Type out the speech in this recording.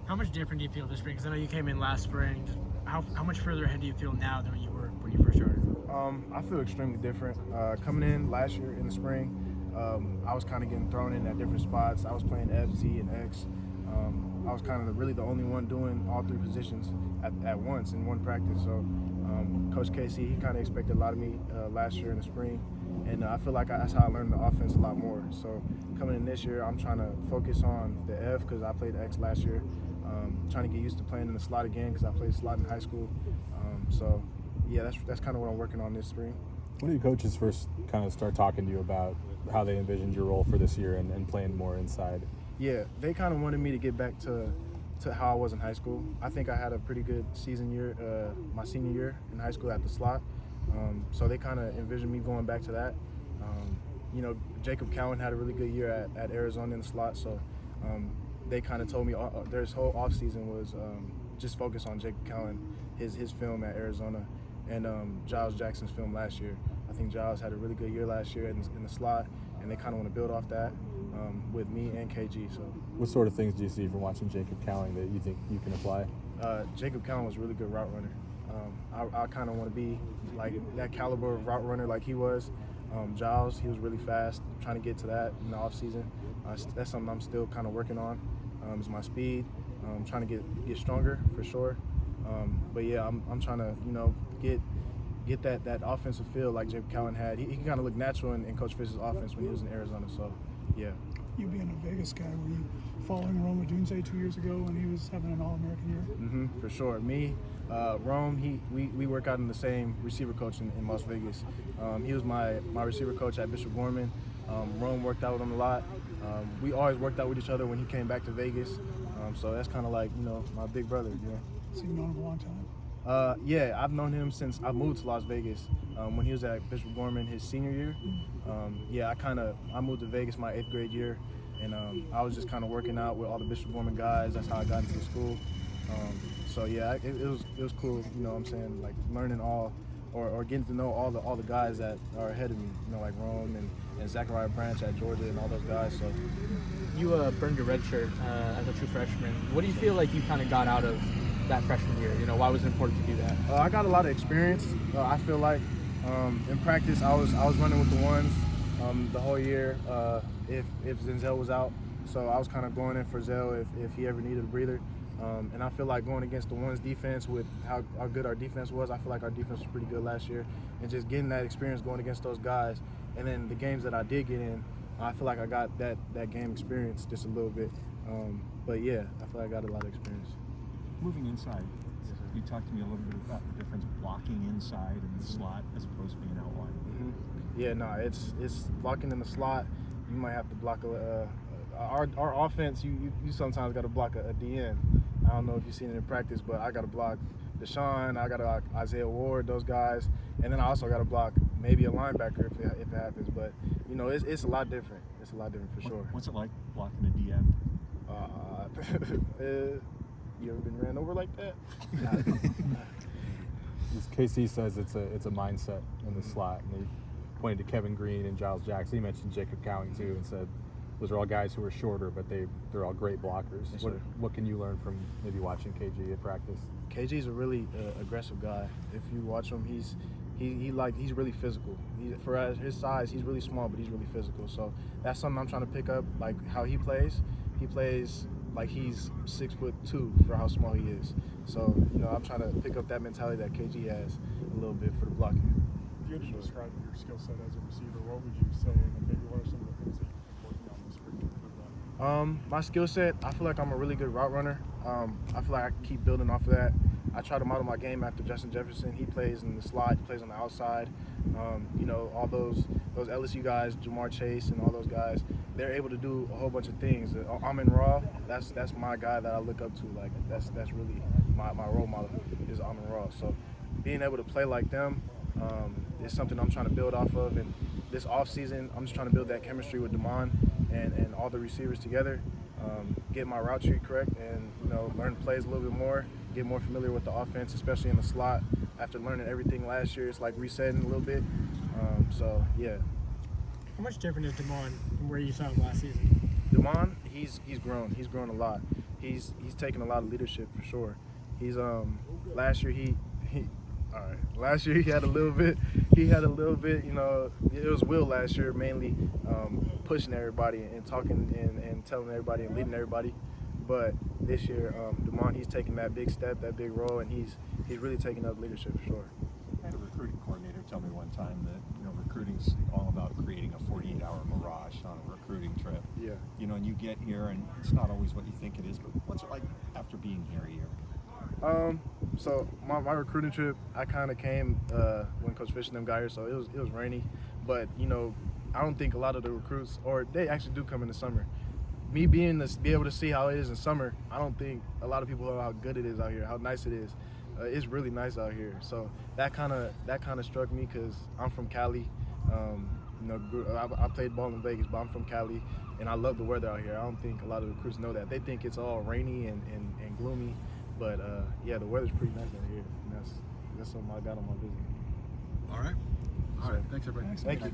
How much different do you feel this spring? Because I know you came in last spring. How much further ahead do you feel now than you were when you first started? I feel extremely different. Coming in last year in the spring, I was kind of getting thrown in at different spots. I was playing F, Z, and X. I was kind of really the only one doing all three positions at once in one practice. So Coach Casey, he kind of expected a lot of me last year in the spring. And I feel like that's how I learned the offense a lot more. So coming in this year, I'm trying to focus on the F because I played X last year. Trying to get used to playing in the slot again because I played slot in high school. So yeah, that's kind of what I'm working on this spring. When did coaches first kind of start talking to you about how they envisioned your role for this year and playing more inside? Yeah, they kind of wanted me to get back to how I was in high school. I think I had a pretty good season year, my senior year in high school at the slot. So they kind of envisioned me going back to that. Jacob Cowan had a really good year at Arizona in the slot, so they kind of told me their whole offseason was just focus on Jacob Cowan, his film at Arizona, and Giles Jackson's film last year. I think Giles had a really good year last year in the slot, and they kind of want to build off that with me and KG. So, what sort of things do you see from watching Jacob Cowan that you think you can apply? Jacob Cowan was a really good route runner. I kind of want to be like that caliber of route runner like he was. Giles, he was really fast. Trying to get to that in the off season. That's something I'm still kind of working on. Is my speed. Trying to get stronger for sure. But yeah, I'm trying to get that offensive feel like Jacob Cowan had. He kind of looked natural in Coach Fish's offense when he was in Arizona. So yeah. You being a Vegas guy, were you following Rome Odunze 2 years ago when he was having an All-American year? For sure. Me, Rome, we work out in the same receiver coach in Las Vegas. He was my receiver coach at Bishop Gorman. Rome worked out with him a lot. We always worked out with each other when he came back to Vegas. So that's kind of like, my big brother, So you've known him a long time? Yeah, I've known him since I moved to Las Vegas. When he was at Bishop Gorman his senior year. I moved to Vegas my 8th grade year, and I was just kind of working out with all the Bishop Gorman guys. That's how I got into the school. It was cool, what I'm saying, like learning or getting to know all the guys that are ahead of me, like Rome and Zachariah Branch at Georgia and all those guys. So You burned your red shirt as a true freshman. What do you feel like you kind of got out of that freshman year? Why was it important to do that? I got a lot of experience. I feel like in practice I was running with the ones the whole year if Zenzel was out. So I was kind of going in for Zell if he ever needed a breather. And I feel like going against the ones defense with how good our defense was, I feel like our defense was pretty good last year. And just getting that experience going against those guys. And then the games that I did get in, I feel like I got that game experience just a little bit. But yeah, I feel like I got a lot of experience. Moving inside, you talked to me a little bit about the difference blocking inside in the slot as opposed to being out wide. Yeah, no, it's blocking in the slot. You might have to block our offense. You sometimes got to block a DN. I don't know if you've seen it in practice, but I got to block Deshaun. I got to block Isaiah Ward, those guys, and then I also got to block maybe a linebacker if it happens. But it's a lot different. It's a lot different for sure. What's it like blocking a DN? You ever been ran over like that? KC says it's a mindset in the slot, and they pointed to Kevin Green and Giles Jackson. He mentioned Jacob Cowan too, and said those are all guys who are shorter, but they're all great blockers. Yes, what can you learn from maybe watching KG at practice? KG's a really aggressive guy. If you watch him, he's really physical. For his size, he's really small, but he's really physical. So that's something I'm trying to pick up, like how he plays. He plays like he's 6'2" for how small he is. So I'm trying to pick up that mentality that KG has a little bit for the blocking. If you had to describe your skill set as a receiver, what would you say, and maybe what are some of the things that you've been working on this spring to improve that? My skill set, I feel like I'm a really good route runner. I feel like I can keep building off of that. I try to model my game after Justin Jefferson. He plays in the slot, he plays on the outside. All those LSU guys, Jamar Chase and all those guys, they're able to do a whole bunch of things. Amon Ra, that's my guy that I look up to. Like that's really my role model is Amon Ra. So being able to play like them is something I'm trying to build off of. And this off season, I'm just trying to build that chemistry with Damon and all the receivers together. Get my route tree correct, and learn plays a little bit more. Get more familiar with the offense, especially in the slot. After learning everything last year, it's like resetting a little bit. So yeah. How much different is Damon from where you saw him last season? Demond, he's grown. He's grown a lot. He's taken a lot of leadership for sure. He's last year he all right. Last year he had a little bit. You know, it was Will last year mainly pushing everybody and talking and telling everybody and leading everybody. But this year, Demond, he's taking that big step, that big role, and he's really taking up leadership for sure. I had a recruiting coordinator tell me one time that, you know, recruiting's all about creating a 48-hour mirage on a recruiting trip. Yeah. You know, and you get here and it's not always what you think it is, but what's it like after being here a year? So my recruiting trip, I kind of came when Coach Fish and them got here, so it was rainy. But, you know, I don't think a lot of the recruits, or they actually do come in the summer. Me be able to see how it is in summer, I don't think a lot of people know how good it is out here, how nice it is. It's really nice out here. So that kind of struck me because I'm from Cali. You know, I played ball in Vegas, but I'm from Cali, and I love the weather out here. I don't think a lot of recruits know that. They think it's all rainy and gloomy, but yeah, the weather's pretty nice out here. And that's something I got on my visit. All right. Thanks, everybody. Thank you.